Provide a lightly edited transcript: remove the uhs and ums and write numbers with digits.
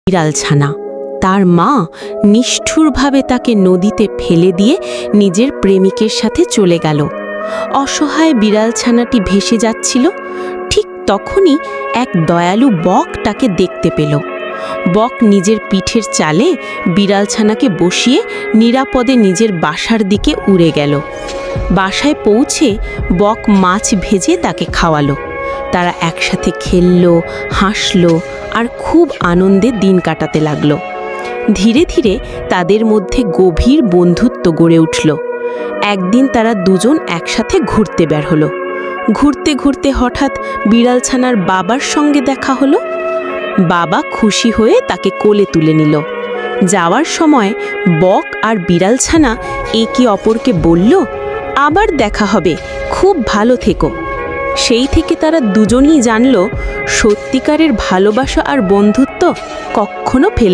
বিড়ালছানা। তার মা নিষ্ঠুরভাবে তাকে নদীতে ফেলে দিয়ে নিজের প্রেমিকের সাথে চলে গেল। অসহায় বিড়ালছানাটি ভেসে যাচ্ছিল। ঠিক তখনই এক দয়ালু বক তাকে দেখতে পেল। বক নিজের পিঠের চালে বিড়ালছানাকে বসিয়ে নিরাপদে নিজের বাসার দিকে উড়ে গেল। বাসায় পৌঁছে বক মাছ ভেজে তাকে খাওয়ালো। তারা একসাথে খেলল, হাসল আর খুব আনন্দে দিন কাটাতে লাগলো। ধীরে ধীরে তাদের মধ্যে গভীর বন্ধুত্ব গড়ে উঠল। একদিন তারা দুজন একসাথে ঘুরতে বের হলো। ঘুরতে ঘুরতে হঠাৎ বিড়ালছানার বাবার সঙ্গে দেখা হলো। বাবা খুশি হয়ে তাকে কোলে তুলে নিল। যাওয়ার সময় বক আর বিড়ালছানা একে অপরকে বলল, আবার দেখা হবে, খুব ভালো থেকো। সেই থেকে তারা দুজনই জানল, সত্যিকারের ভালোবাসা আর বন্ধুত্ব কখনো ফেলে